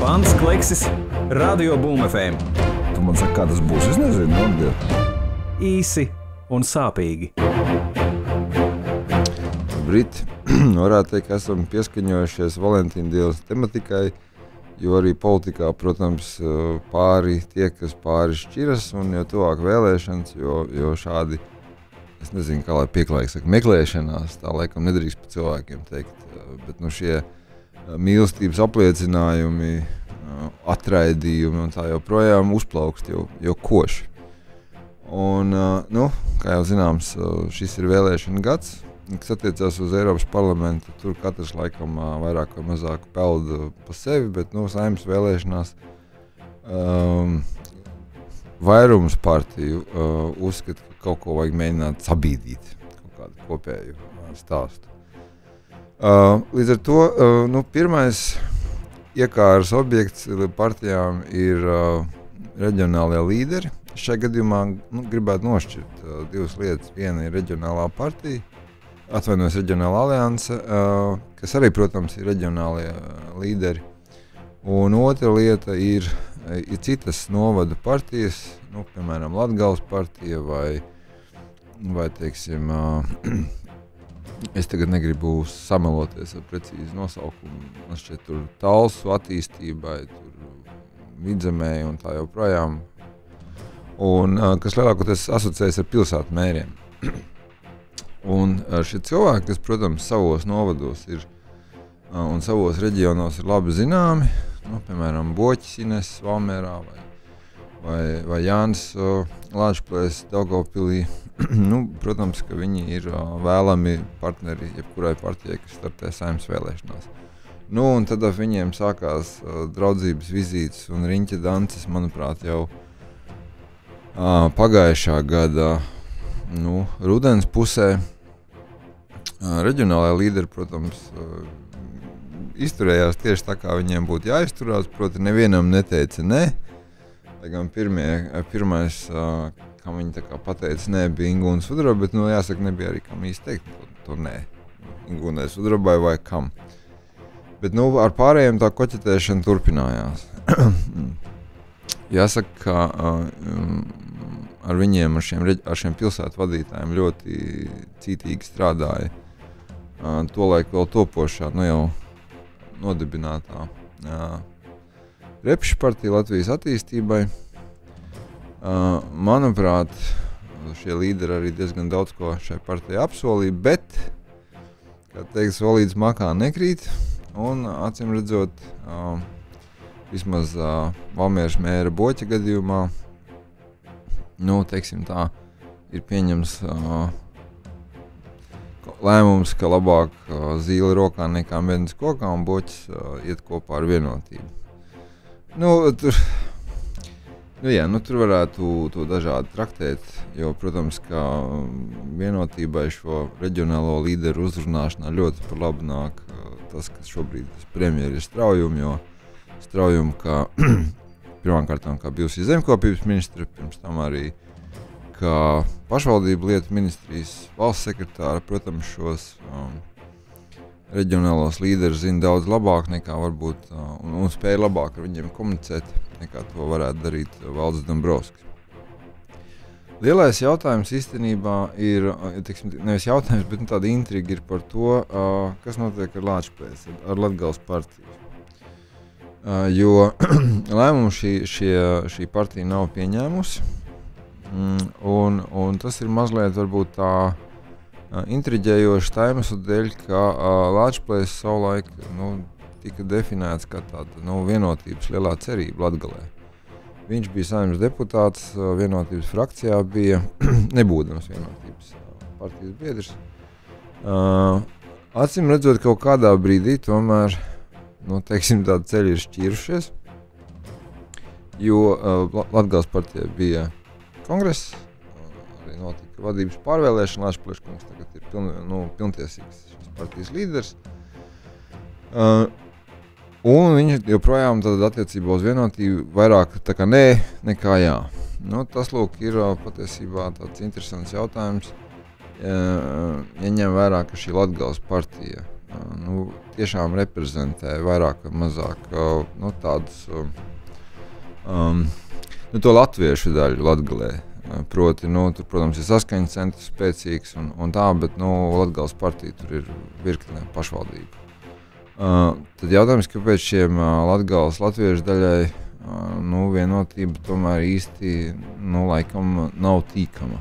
Vants Kleksis, Radio Boom FM. Tu man saki, kā tas būs? Es nezinu, atbild. Īsi un sāpīgi. Briti, varētu teikt, ka esam pieskaņojušies Valentīna dienas tematikai, jo arī politikā, protams, pāri tie, kas pāri šķiras, un jo tuvāk vēlēšanas, jo šādi, es nezinu, kā lai pieklājīgi saka, meklēšanās, tā laikam nedrīkst pa cilvēkiem teikt, bet šie mīlestības apliecinājumi, atraidījumi un tā joprojām uzplaukst jau koši. Un, kā jau zināms, šis ir vēlēšana gads, kas attiecās uz Eiropas parlamentu. Tur katrs laikam vairāk vai mazāk peld pa sevi, bet Saeimas vēlēšanās vairums partiju uzskata, ka kaut ko vajag mēģināt sabīdīt, kaut kādu kopēju stāstu. Līdz ar to pirmais iekāras objekts partijām ir reģionālie līderi. Šajā gadījumā gribētu nošķirt divas lietas. Viena ir reģionālā partija, reģionāla alianse, kas arī, protams, ir reģionālie līderi. Un otra lieta ir citas novada partijas, piemēram, Latgales partija vai teiksim, es tagad negribu sameloties ar precīzi nosaukumu. Man šķiet tur Talsu attīstībai, tur Vidzemē un tā joprojām. Un kas lielākoties asociējas ar pilsētu mēriem. Un šie cilvēki, kas, protams, savos novados ir un savos reģionos ir labi zināmi, piemēram, Boķis Ines Valmierā vai Jānis Lāčplēs Daugavpilī, protams, ka viņi ir vēlami partneri jebkurai partijai, kas startē Saeimas vēlēšanās. Un tad ar viņiem sākās draudzības vizītes un riņķa dances, manuprāt, jau pagājušā gada rudens pusē. Reģionālajā līderi, protams, izturējās tieši tā, kā viņiem būtu jāizturās, proti nevienam neteica ne. Lai gan pirmais, kā viņi tā kā pateica, ne, bija Ingūna Sudraba, bet, jāsaka, nebija arī kam īsti teikt to nē. Ingūnai Sudrabai vai kam. Bet, ar pārējiem tā koķetēšana turpinājās. Jāsaka, ka ar viņiem, ar šiem pilsētu vadītājiem ļoti cītīgi strādāja tolaik vēl topošā, jau nodibinātā Repša partija Latvijas attīstībai. Manuprāt, šie līderi arī diezgan daudz ko šai partijai apsolīja, bet, kā teikt, solīts makā nekrīt, un acīm redzot, vismaz Valmieras mēra Boķa gadījumā, teiksim tā, ir pieņems lēmums, ka labāk zīle rokā nekā mednis kokā, un Boķis iet kopā ar vienotību. Tur varētu to dažādi traktēt, jo, protams, ka vienotībai šo reģionālo līderu uzrunāšanā ļoti par labu nāk tas, kas šobrīd premjeri ir Straujumi, jo Straujumi, kā pirmkārtām kā bijusī zemkopības ministre, pirms tam arī kā pašvaldību lietu ministrijas valsts sekretāra, protams, šos reģionālos līderus zina daudz labāk nekā varbūt un spēja labāk ar viņiem komunicēt, nekā to varētu darīt Valdis Dombrovskis. Lielais jautājums īstenībā ir, nevis jautājums, bet tāda intriga ir par to, kas notiek ar Lāčplēsi, ar Latgales partiju. Jo lēmumu šī partija nav pieņēmusi, un tas ir mazliet varbūt tā intriģējoši tā iemesla dēļ, ka Lāčplēs savulaik tika definēts kā tāda vienotības lielā cerība Latgalē. Viņš bija Saeimas deputāts, vienotības frakcijā bija, nebūdams vienotības partijas biedrs. Acīm redzot, kaut kādā brīdī tomēr, tādi ceļi ir šķīrušies, jo Latgales partijai bija kongress, arī notika vadības pārvēlēšana, Lāčplēša kungs tagad ir pilntiesīgs šīs partijas līderis. Un viņš joprojām tad attiecībā uz vienotību vairāk tā kā nē, nekā jā. Tas ir patiesībā tāds interesants jautājums, ja ņem vērā, ka šī Latgales partija tiešām reprezentē vairāk vai mazāk tādus to latviešu daļu Latgalē. Proti, tur, protams, ir saskaņas centrs spēcīgs un tā, bet Latgales partija tur ir virkne pašvaldību. Tad jautājums, kāpēc šiem Latgales latviešu daļai vienotība tomēr īsti laikam nav tīkama.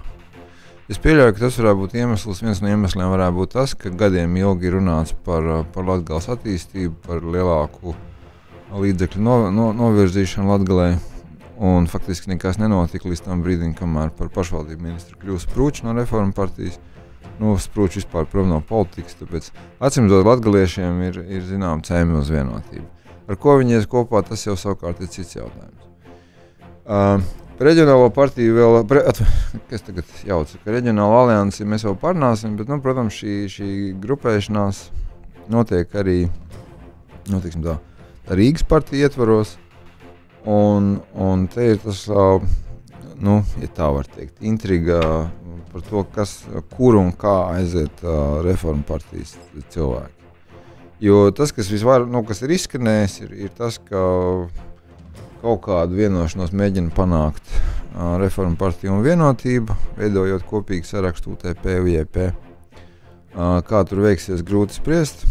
Es pieļauju, ka tas varētu būt viens no iemesliem varētu būt tas, ka gadiem ilgi runāts par Latgales attīstību, par lielāku līdzekļu novirzīšanu Latgalē. Un faktiski nekas nenotika līdz tam brīdim, kamēr par pašvaldību ministru kļūst Sprūčs no Reformu partijas. Sprūčs vispār prom no politikas, tāpēc atsimdzot latgaliešiem ir zinām cēmi uz vienotību. Ar ko viņi ies kopā, tas jau savukārt ir cits jautājums. Reģionālo partiju vēl, kas tagad jauca, ka reģionāla aliansi mēs vēl parunāsim, bet, protams, šī grupēšanās notiek arī, teiksim tā, Rīgas partija ietvaros. Un te ir tas, ja tā var teikt, intriga par to, kur un kā aiziet Reformu partijas cilvēki. Jo tas, kas kas ir izskanējis, ir tas, ka kaut kādu vienošanos mēģina panākt Reformu partija un vienotība, veidojot kopīgu sarakstu UTP, UJP. Kā tur veiksies, grūti spriest,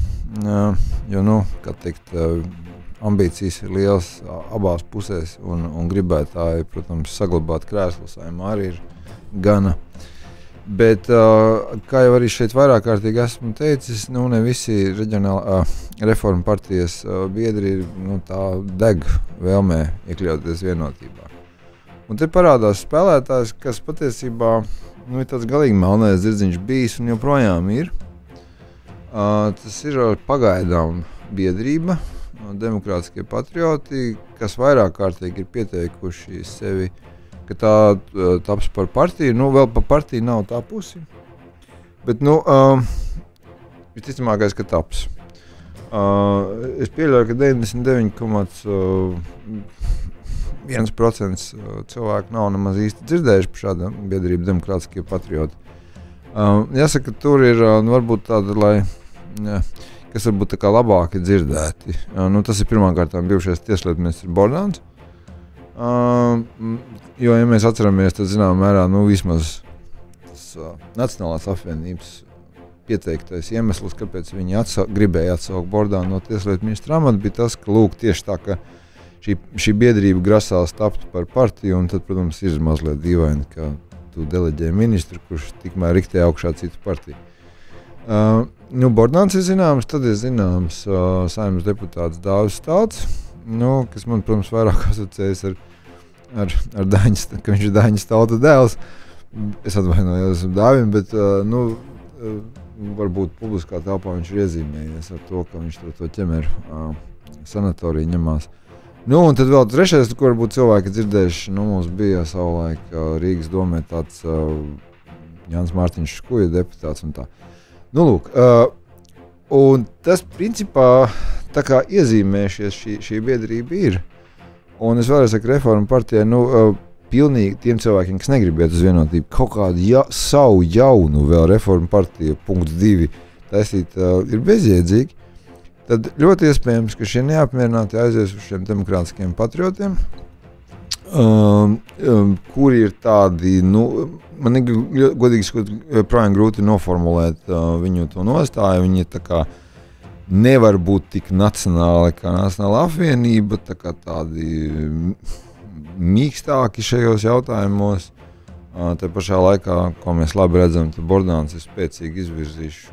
jo, kā teikt, ambīcijas ir lielas abās pusēs un gribētāji, protams, saglabāt krēslu Saeimā arī ir gana. Bet, kā jau arī šeit vairāk kārtīgi esmu teicis, ne visi Reformu partijas biedri ir tā deg vēlmē iekļauties vienotībā. Un te parādās spēlētājs, kas patiesībā ir tāds galīgi melnais zirdziņš bijis un joprojām ir. Tas ir pagaidām biedrība, demokrātiskie patrioti, kas vairāk kārtīgi ir pieteikuši sevi, ka tā taps par partiju. Vēl par partiju nav tā pusi, bet, visticamākais, ka taps. Es pieļauju, ka 99,1% cilvēku nav nemaz īsti dzirdējuši par šādu biedrību demokrātiskie patrioti. Jāsaka, tur ir varbūt tāda, kas varbūt tā kā labāki dzirdēti. Tas ir pirmkārtām bijušais tieslietu ministrs Bordāns. Jo, ja mēs atceramies, tad zinām mērā, vismaz Nacionālās apvienības pieteiktais iemesls, kāpēc viņi gribēja atsaukt Bordānu no tieslietu ministra amata, bija tas, ka tie tā, ka šī biedrība grasās tapt par partiju, un tad, protams, ir mazliet dīvaini, ka tu deleģē ministru, kurš tikmēr riktē augšā citu partiju. Bordāns ir zināms, tad ir zināms Saeimas deputāts Dāvis Stalts, kas man, protams, vairāk asociējas ar Daņa, ka viņš ir Daņa Stalta dēls. Es atvainojos Dāvim, bet varbūt publiskā telpā viņš ir iezīmējies ar to, ka viņš to ķemeru sanatoriju ņemās. Un tad vēl trešais, ko varbūt cilvēki dzirdējuši, mums bija savulaik Rīgas domē tāds Jānis Mārtiņš Škuja deputāts un tā. Un tas principā tā kā iezīmējušies šī biedrība ir. Un es vēlreiz saku Reformu partijai, pilnīgi tiem cilvēkiem, kas negrib iet uz vienotību, kaut kādu savu jaunu vēl Reformu partiju .2 taisīt ir bezjēdzīgi. Tad ļoti iespējams, ka šie neapmierināti aizies uz šiem demokrātiskiem patriotiem, kuri ir tādi, man godīgi sakot, projām grūti noformulēt viņu to nostāju. Viņi tā kā nevar būt tik nacionāli kā Nacionāla apvienība, tā kā tādi mīkstāki šajos jautājumos. Te pašā laikā, ko mēs labi redzam, tad Bordāns ir spēcīgi izvirzījis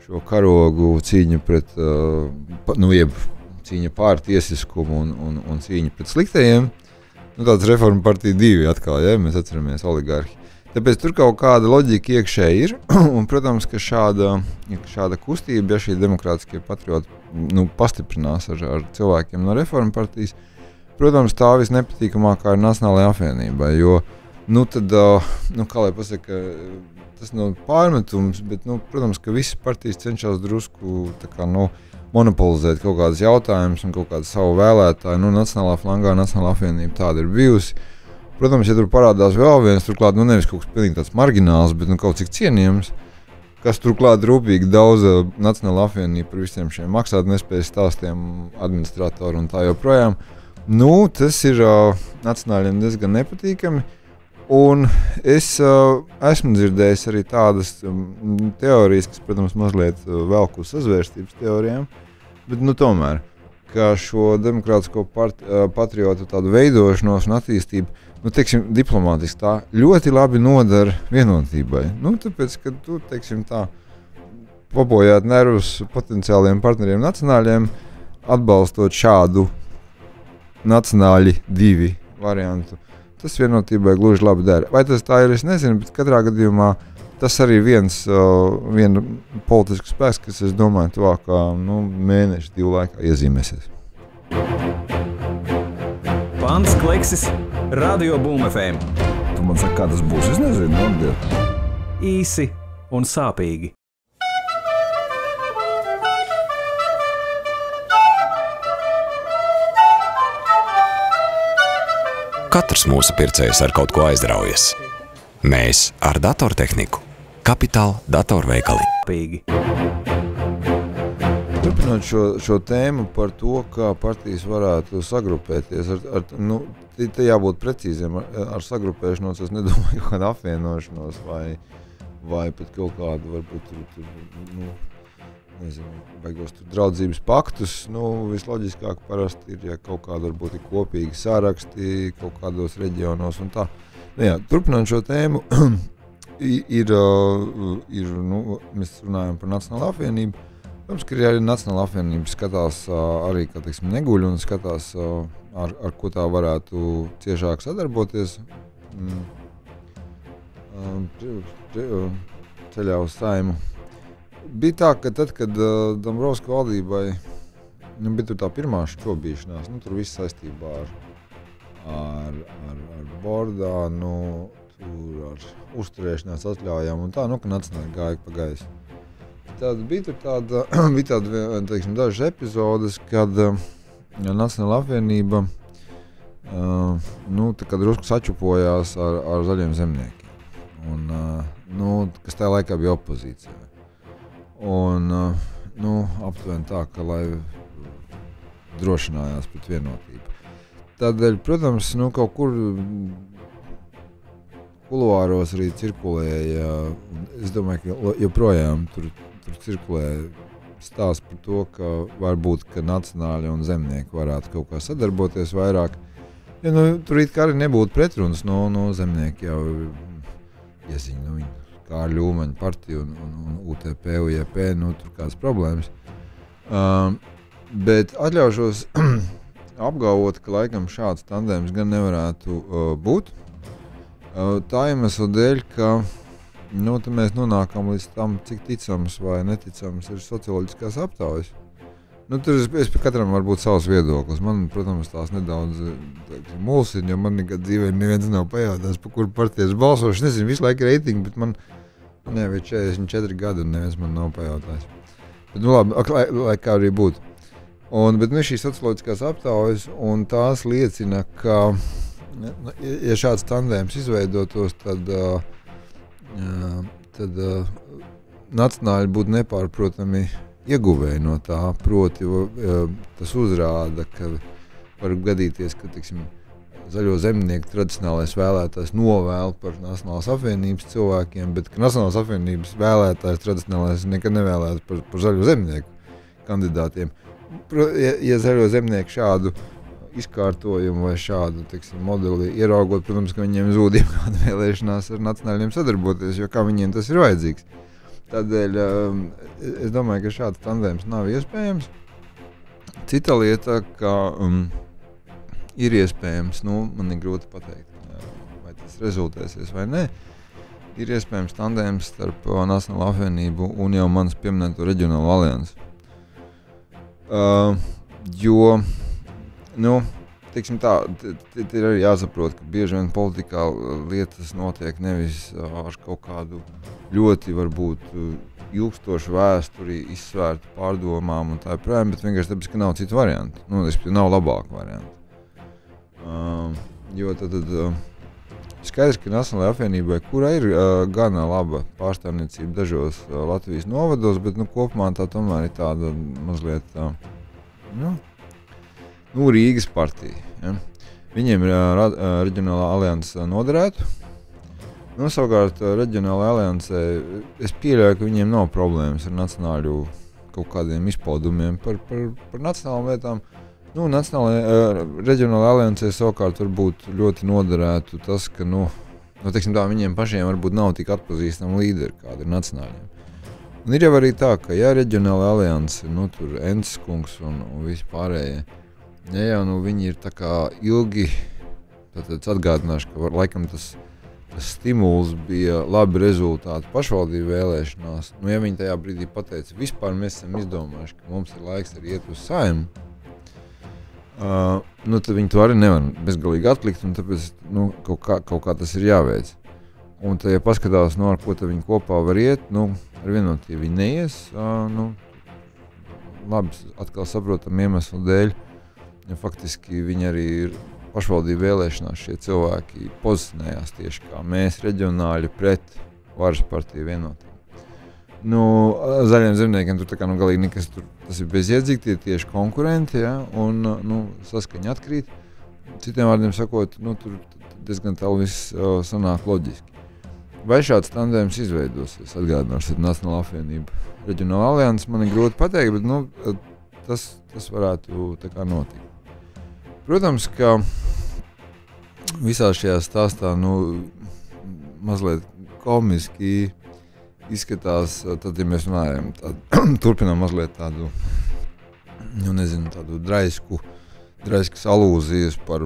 šo karogu cīņu pret, cīņa pār tiesiskumu un cīņa pret sliktajiem. Tāds Reformu partija 2 atkal, ja mēs atceramies oligarhi. Tāpēc tur kaut kāda loģika iekšēji ir, un, protams, ka šāda kustība, ja šī demokrātiskie patrioti pastiprinās ar cilvēkiem no Reformu partijas, protams, tā visnepatīkamākā ir Nacionālajai apvienībai, jo, tad, kā lai pasaka, tas nav pārmetums, bet, protams, ka visas partijas cenšas drusku, tā kā, monopolizēt kaut kādas jautājumus un kaut kādu savu vēlētāju. Nacionālā flangā, Nacionālā apvienība tāda ir bijusi. Protams, ja tur parādās vēl viens, turklāt nevis kaut kas pilnīgi tāds margināls, bet kaut cik cienījams, kas turklāt rūpīgi daudza Nacionāla apvienība par visiem šiem maksātnespējas stāstiem, administratoru un tā joprojām. Nu, tas ir nacionāļiem diezgan nepatīkami. Un es esmu dzirdējis arī tādas teorijas, kas, protams, mazliet velk uz sazvērstības teorijām, bet tomēr, ka šo demokrātisko patriotu tādu veidošanos un attīstību, teiksim, diplomātiski tā ļoti labi nodara vienotībai. Tāpēc, ka tu, teiksim, tā pabojāt nervus potenciāliem partneriem nacionāļiem, atbalstot šādu nacionāļi 2 variantu, tas vienotībai gluži labi dara. Vai tas tā ir, es nezinu, bet katrā gadījumā tas arī viena politisks spēks, kas, es domāju, tuvākā mēneša 2 laikā iezīmēsies. Pants Kleksis, Radio Boom FM. Tu man saki, kā tas būs? Es nezinu, atbild. Īsi un sāpīgi. Katrs mūsu pircējs ar kaut ko aizraujas. Mēs ar datortehniku. Kapitāla datorveikali. Sāpīgi. Turpinot šo tēmu par to, kā partijas varētu sagrupēties, te jābūt precīziem ar sagrupēšanos, es nedomāju kaut kādu apvienošanos vai pat kaut kādu, varbūt baigos draudzības paktus. Visloģiskāk parasti ir, ja kaut kāda varbūt ir kopīgi sāraksti kaut kādos reģionos un tā. Turpinot šo tēmu, mēs runājam par Nacionālo apvienību. Protams, ka arī Nacionāla apvienība skatās arī, kā teiksim, neguļ un skatās, ar ko tā varētu ciešāk sadarboties ceļā uz Saimu. Bija tā, ka tad, kad Dombrovska valdībai bija tur tā pirmā šķobīšanās, tur viss saistībā ar Bordānu, tur ar uzturēšanās atļaujām un tā, ka nacionāli gāja pa gaisu. Tad bija tāda, teiksim, dažas epizodes, kad Nacionāla apvienība drusku sačupojās ar zaļiem zemniekiem, un, kas tajā laikā bija opozīcijā. Un, aptuveni tā, ka lai drošinājās pret vienotību. Tādēļ, protams, kaut kur kuluāros arī cirkulēja, es domāju, ka joprojām tur cirkulē stāsts par to, ka varbūt, ka nacionāļi un zemnieki varētu kaut kā sadarboties vairāk. Ja, tur it kā arī nebūtu pretrunas, zemnieki jau ieziņa, kā ar Ļūmaņa partiju un UTP, UJP, tur kādas problēmas. Bet atļaušos apgalvot, ka laikam šāds tandēms gan nevarētu būt. Tā iemesla dēļ, ka tad mēs nonākam līdz tam, cik ticams vai neticams ir socioloģiskās aptaujas. Tur es pie katram varbūt savs viedoklis. Man, protams, tās nedaudz mulsina, jo man nekad dzīvē neviens nav pajautājis, par kuru partijas balsošu. Es nezinu, visu laiku reitingi, bet man jau ir 44 gadi un neviens man nav pajautājis. Bet, labi, lai kā arī būtu. Bet šīs socioloģiskās aptaujas, un tās liecina, ka, ja šāds tandēms izveidotos, tad nacionāļi būtu nepārprotami ieguvēji no tā, proti tas uzrāda, ka var gadīties, ka, teiksim, zaļo zemnieku tradicionālais vēlētājs novēl par Nacionālās apvienības cilvēkiem, bet ka Nacionālās apvienības vēlētājs tradicionālais nekad nevēlētu par zaļo zemnieku kandidātiem. Ja zaļo zemnieku šādu izkārtojumu vai šādu, teiksim, modeli ieraugot, protams, ka viņiem zūd jebkāda vēlēšanās ar nacionāļiem sadarboties, jo kā viņiem tas ir vajadzīgs. Tādēļ es domāju, ka šāds tandēms nav iespējams. Cita lieta, ka ir iespējams, man ir grūti pateikt, vai tas rezultēsies vai nē, ir iespējams tandēms starp Nacionālo apvienību un jau manas pieminēto reģionālo aliansi. Teiksim tā, ir arī jāsaprot, ka bieži vien politikā lietas notiek nevis ar kaut kādu ļoti, varbūt, ilgstošu vēsturi, izsvērtu pārdomām un tā joprojām, bet vienkārši tāpēc, ka nav citu variantu. Nav labāku variantu. Jo tad Skaidrs, ka Nacionālajai apvienībai, kurā ir gana laba pārstāvniecība dažos Latvijas novados, bet kopumā tā tomēr ir tāda mazliet Rīgas partija. Ja? Viņiem ir reģionālā alianse noderētu. Savukārt reģionālā aliansē es pieļauju, ka viņiem nav problēmas ar nacionāļu kaut kādiem izpaudumiem par nacionālām lietām. Reģionālā aliansē savukārt varbūt ļoti noderētu tas, ka teiksim tā, viņiem pašiem varbūt nav tik atpazīstami līderi, kādi ir nacionāļiem. Un ir jau arī tā, ka reģionāla alianse, tur Ences kungs un visi pārējie, viņi ir tā kā ilgi, tātad atgādināšu, ka laikam tas stimuls bija labi rezultāti pašvaldību vēlēšanās. Ja viņi tajā brīdī pateica, vispār mēs esam izdomājuši, ka mums ir laiks arī iet uz Saeimu, tad viņi to arī nevar bezgalīgi atlikt, un tāpēc kaut kā tas ir jāveic. Un tad, ja paskatās, ar ko viņi kopā var iet, ar vienotību viņi neies, labi, atkal saprotam iemeslu dēļ, ja faktiski viņi arī ir pašvaldību vēlēšanās, šie cilvēki pozicionējās tieši kā mēs, reģionāļi, pret varas partiju vienotību. Zaļiem zemniekiem tur galīgi nekas, tas ir bezjēdzīgi, tie tieši konkurenti, un saskaņa atkrīt. Citiem vārdiem sakot, tur diezgan tālu viss sanāk loģiski. Vai šāds tandēms izveidosies, atgādināšu, Nacionālā apvienība, reģionāla alianse, man ir grūti pateikt, bet tas varētu tā kā notikt. Protams, ka visā šajā stāstā mazliet komiski izskatās, tad, ja mēs runājam, turpinām mazliet tādu, tādu draiskas alūzijas par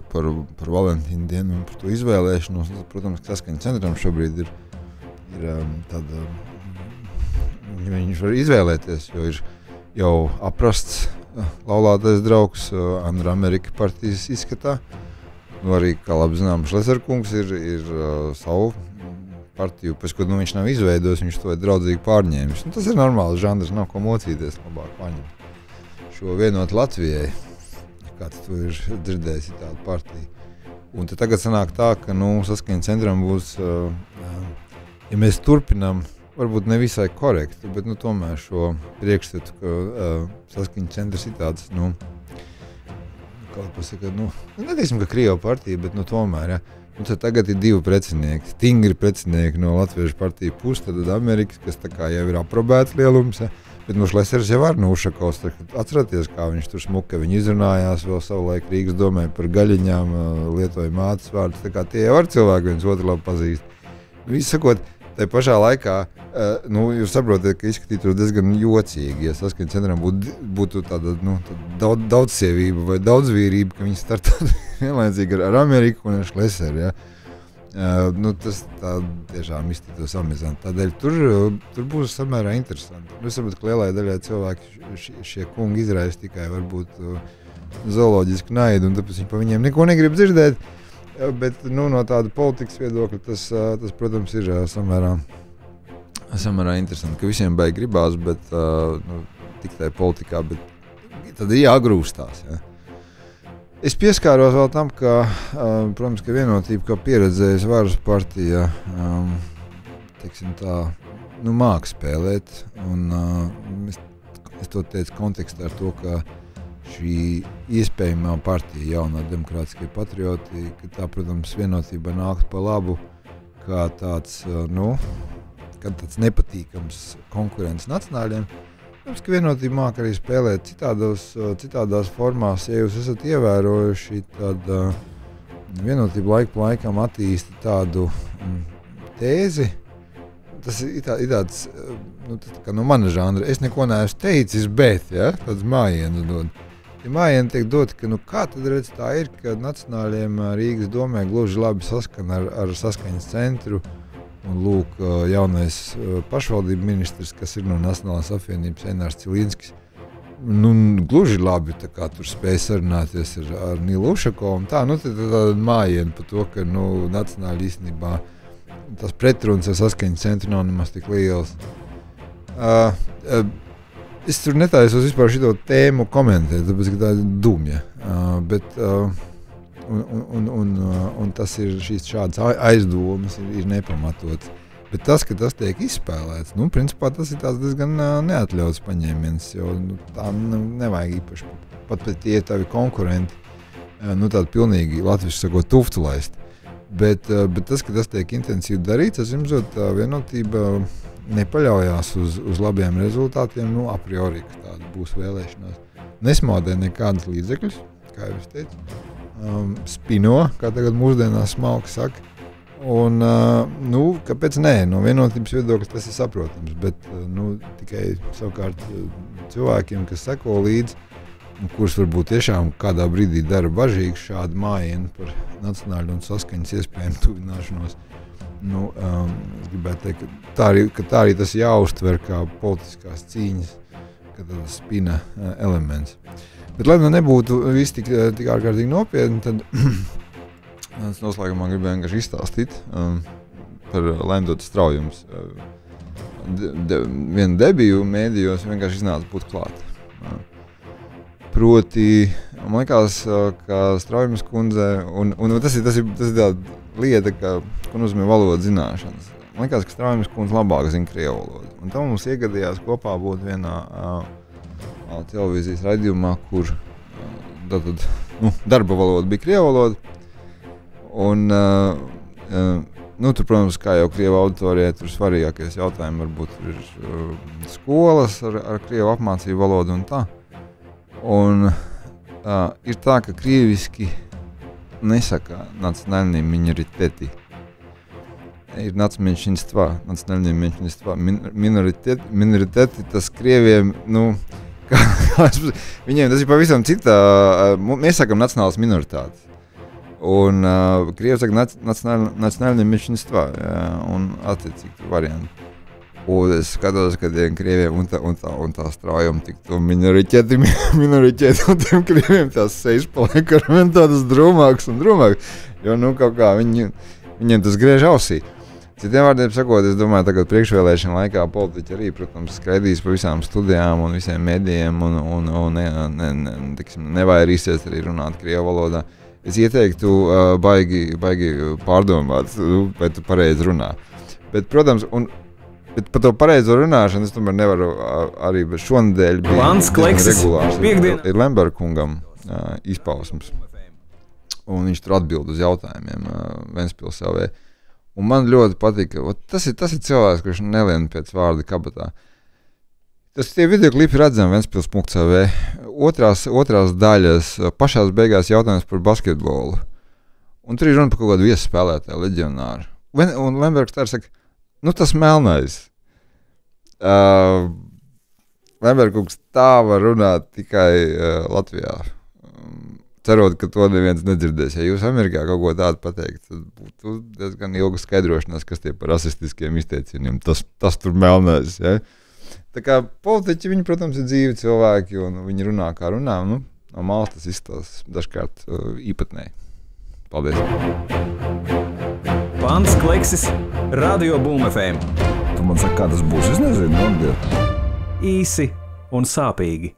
Valentīna dienu un par to izvēlēšanos. Protams, ka Saskaņas centram šobrīd ir tāda, viņš var izvēlēties, jo ir jau aprasts laulātais draugs Andra Amerika partijas izskatā. Arī, kā labi zinām, Šleserkungs ir savu partiju, pēc ko viņš nav izveidojis, viņš to ir draudzīgi pārņēmis. Tas ir normāls žanrs, nav ko mocīties, labāk paņemt šo vienot Latvijai, kāds to ir dzirdējis tādu partiju. Un tagad sanāk tā, ka Saskaņas centram būs, ja mēs turpinām, varbūt ne visai korekti, bet tomēr šo priekšstatu, ka Saskaņas centrs ir tāds, kā pasaka, neteiksim, ka Krieva partija, bet tomēr, tad tagad ir divi precinieki, stingri precinieki no Latviešu partiju puses, tad Amerikas, kas tā kā jau ir aprobēts lielums, bet Šlesers jau var Ušakovs, atceraties, kā viņš tur smuka, viņi izrunājās vēl savulaik Rīgas domē par gaļiņām, lietoja mātes vārdus, tā kā tie jau var cilvēki viens otru labi pazīst. Viss sakot, tai pašā laikā, jūs saprotat, ka izskatītos diezgan jocīgi, ja Saskaņas centram būtu tāda daudzsievība vai daudzvīrība, ka viņi startētu vienlaicīgi ar Ameriku un ar Šleseru. Ja? Tas tā tiešām izskatītos amizanti. Tādēļ tur būs samērā interesanti. Es saprotu, ka lielai daļai cilvēki šie kungi izraisa tikai varbūt zooloģisku naidu, un tāpēc viņi pa viņiem neko negrib dzirdēt. Bet no tāda politikas viedokļa tas protams, ir samērā interesanti, ka visiem baigi gribās, bet tikai politikā, bet tad ir jāgrūstās. Ja. Es pieskāros vēl tam, ka, protams, ka vienotība, kā pieredzējis varas partija, teiksim tā, māk spēlēt, un es to teicu kontekstā ar to, ka šī iespējamā partija, jaunā demokrātiskie patrioti, ka tā, protams, vienotība nāks pa labu, kā tāds, tāds nepatīkams konkurents nacionāļiem. Protams, ka vienotība māk arī spēlēt citādās formās. Ja jūs esat ievērojuši, tad vienotība laiku pa laikam attīsta tādu tēzi. Tas ir tāds, kā no mana žanra. Es neko neesmu teicis, bet, tāds mājiens dod. Ja mājieni tiek doti, ka kā tad redz tā ir, ka nacionāļiem Rīgas domē gluži labi saskana ar Saskaņas centru, un lūk, jaunais pašvaldību ministrs, kas ir no Nacionālās apvienības, Einārs Cilīnskis, gluži labi tā kā tur spēja sarunāties ar Nilu Ušakovu, un tāda mājieni par to, ka nacionāļi īstenībā tas pretruns ar Saskaņas centru nav nemaz tik liels. Es tur netaisos vispār šito tēmu komentēt, tāpēc, ka tā ir dumja. Bet un tas ir šādas aizdomas ir nepamatots. Bet tas, ka tas tiek izspēlēts, principā tas ir diezgan neatļauts paņēmiens, jo tā nevajag īpaši. Pat tie tavi konkurenti, tādu pilnīgi latviski sakot tuftu laist. Bet tas, ka tas tiek intensīvi darīts, tas jums tā vienotība nepaļaujās uz labiem rezultātiem, a priori, ka tāda būs vēlēšanās. Nesmaudē nekādas līdzekļus, kā jau es teicu, spino, kā tagad mūsdienās smalki saka. Un, kāpēc nē? No vienotības viedokļa tas ir saprotams, bet tikai savukārt cilvēkiem, kas seko līdzi, kurš varbūt tiešām kādā brīdī dara bažīgu šādu mājienu par nacionāļu un saskaņas iespējamu tuvināšanos. Es gribētu teikt, ka tā arī tas jāuztver kā politiskās cīņas, kā tāda spina elements. Bet, lai nebūtu viss tik ārkārtīgi nopietni, tad es noslēgumā gribēju vienkārši izstāstīt par Lemdotu Straujums. Vienu debiju mēdījos vienkārši iznāca būt klāt. Proti, man liekas, ka Straujums kundze, un tas ir tāda lieta, ko nozīmē valodas zināšanas. Man liekas, ka Straujums kundze labāk zina krievu valodu. Un tam mums iegadījās kopā būt vienā televīzijas raidījumā, kur darba valoda bija krievu valoda. Un, tur, protams, kā jau krievu auditorijai, tur svarīgākais jautājumi varbūt ir skolas ar krievu apmācību valodu un tā. Un ir tā, ka krieviski nesaka nacionālnie minoriteti. Ir nacmenšinstva, nacionālnie menšinstva. Minoriteti, tas krieviem, viņiem tas ir pavisam citā. Mēs sakam nacionālas minoritātes. Un krievi saka nacionālnie menšinstva, un attiecīgi varianti. Un es skatos, ka tiem krieviem un tā Straujuma tik to minoriķeti, un tiem krieviem tās sejas paliek ar vien tādas drūmākas un drūmākas, jo kaut kā viņiem tas griež ausī. Citiem vārdiem sakot, es domāju, tagad priekšvēlēšana laikā politiķi arī, protams, skraidīs pa visām studijām un visiem medijiem un nevairīsies arī runāt krievu valodā. Es ieteiktu baigi pārdomāt, vai tu pareizi runā. Bet, protams, bet par to pareizo runāšanu es tomēr nevaru arī šonadēļ bija regulārs. Ir Lemberga kungam izpausmes. Un viņš tur atbild uz jautājumiem Ventspils LV. Un man ļoti patika, tas ir cilvēks, kurš nelien pēc vārda kabatā. Tie videoklipi redzami Ventspils.lv. Otrās daļas, pašās beigās jautājums par basketbolu. Un tur ir runa par kaut kādu viesspēlētāju leģionāru. Un Lembergs tā saka, tas melnais. Lembergs tā var runāt tikai Latvijā. Cerot, ka to neviens nedzirdēs. Ja jūs Amerikā kaut ko tādu pateikt, tad būtu diezgan ilga skaidrošanās, kas tie par rasistiskiem izteicieniem. Tas tur melnais. Ja? Tā kā politiķi, viņi, protams, ir dzīvi cilvēki, un viņi runā kā runā. No malas tas izstāsta dažkārt īpatnēji. Paldies! Pants Kleksis, Radio Boom FM. Tu man saki, kā tas būs? Es nezinu, Īsi un sāpīgi.